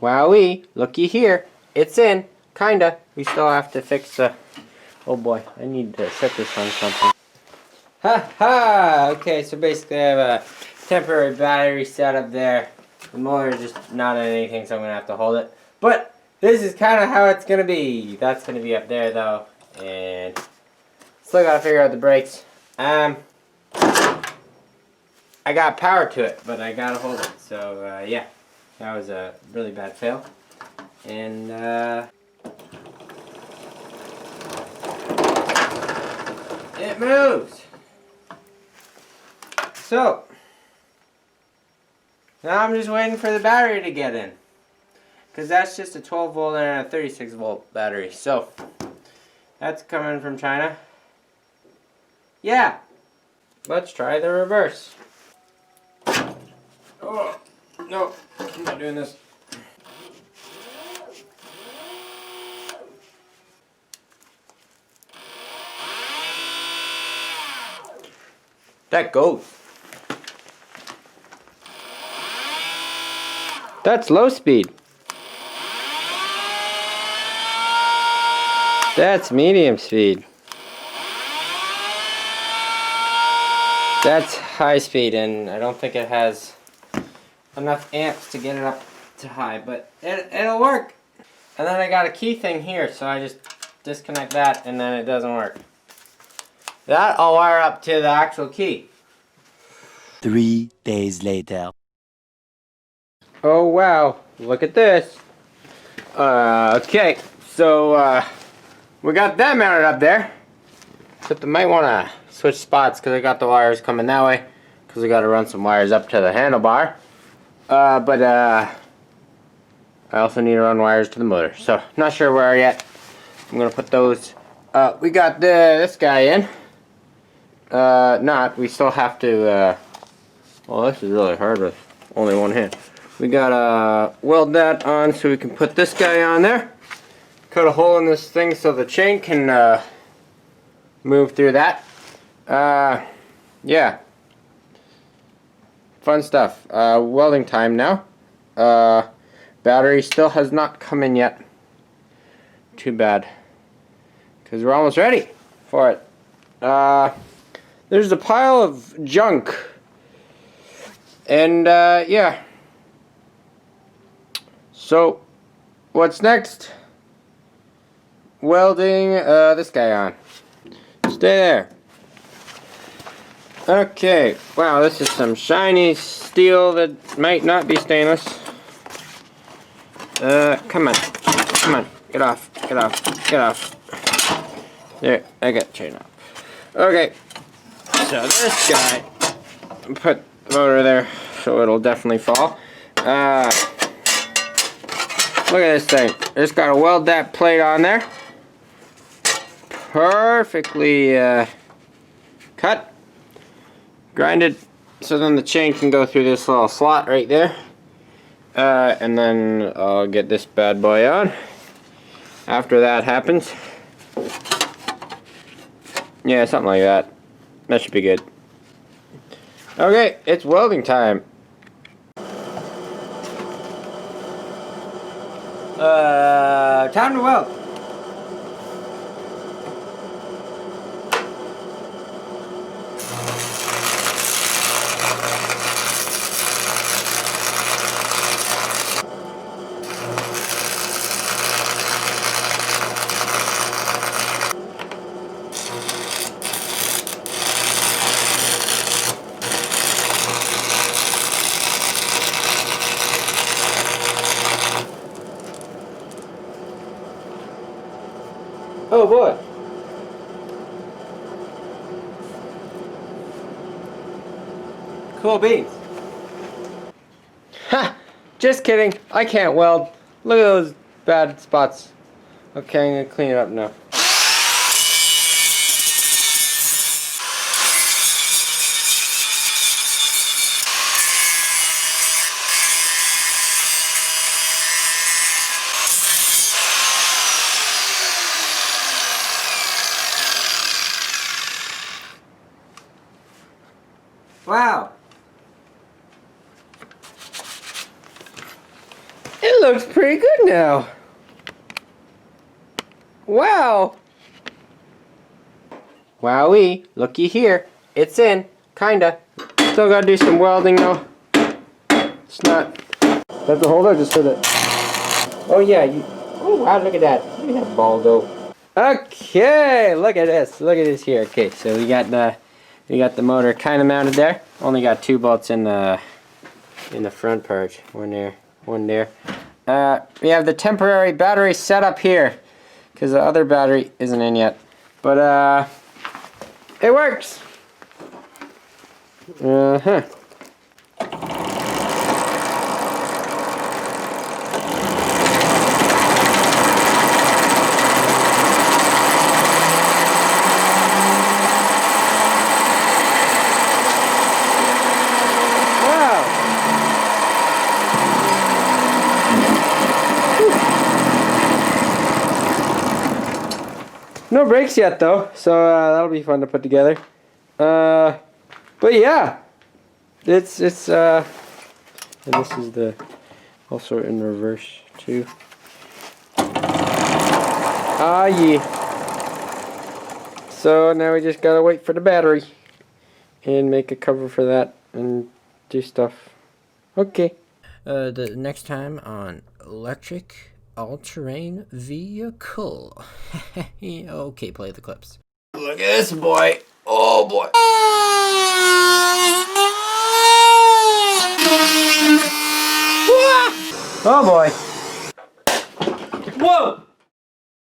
Wowee, looky here. It's in, kinda. We still have to fix the... Oh boy, I need to set this on something. Ha ha! Okay, so basically I have a temporary battery set up there. The motor is just not on anything, so I'm gonna have to hold it. But this is kind of how it's gonna be. That's gonna be up there though, and still gotta figure out the brakes. I got power to it, but I gotta hold it. So yeah, that was a really bad fail. And it moves. So now I'm just waiting for the battery to get in, because that's just a 12 volt and a 36 volt battery. So that's coming from China. Yeah, let's try the reverse. Oh, no, I'm not doing this. That goes. That's low speed. That's medium speed. That's high speed, and I don't think it has enough amps to get it up to high, but it'll work. And then I got a key thing here, so I just disconnect that and then it doesn't work. That I'll wire up to the actual key. 3 days later. Oh wow, look at this. Okay, so we got that mounted up there. Except I might want to switch spots because I got the wires coming that way, because I got to run some wires up to the handlebar. But I also need to run wires to the motor, so not sure where yet. I'm gonna put those. We got this guy in. We still have to. Well, this is really hard with only one hand. We gotta weld that on so we can put this guy on there. Cut a hole in this thing so the chain can move through that. Yeah. Fun stuff. Welding time now. Battery still has not come in yet. Too bad. Because we're almost ready for it. There's a pile of junk. And yeah. So, what's next? Welding this guy on. Stay there. Okay, wow, this is some shiny steel that might not be stainless. Come on, get off, get off, get off. There, I got the chain off. Okay, so this guy, put the motor there so it'll definitely fall. Look at this thing. Just gotta weld that plate on there. Perfectly cut. Grinded so then the chain can go through this little slot right there. And then I'll get this bad boy on. After that happens. Yeah, something like that. That should be good. Okay, it's welding time. Time to weld. Oh boy. Cool beans. Ha! Just kidding. I can't weld. Look at those bad spots. Okay, I'm gonna clean it up now. Wow. It looks pretty good now. Wow. Wowee, looky here. It's in, kinda. Still gotta do some welding though. It's not. That's the holder, just hit it. Oh yeah, oh wow, look at that. Look at that Baldo. Okay, look at this. Look at this here. Okay, so we got the motor kinda mounted there. Only got 2 bolts in the front part. One there, one there. We have the temporary battery set up here, because the other battery isn't in yet. But it works. Uh-huh. Wow. No brakes yet though, so that'll be fun to put together. But yeah, it's and this is the also in reverse too. Ah yeah. So now we just gotta wait for the battery and make a cover for that and do stuff. Okay. The next time on electric all-terrain vehicle. Okay, play the clips. Look at this boy. Oh boy. Oh boy. Whoa!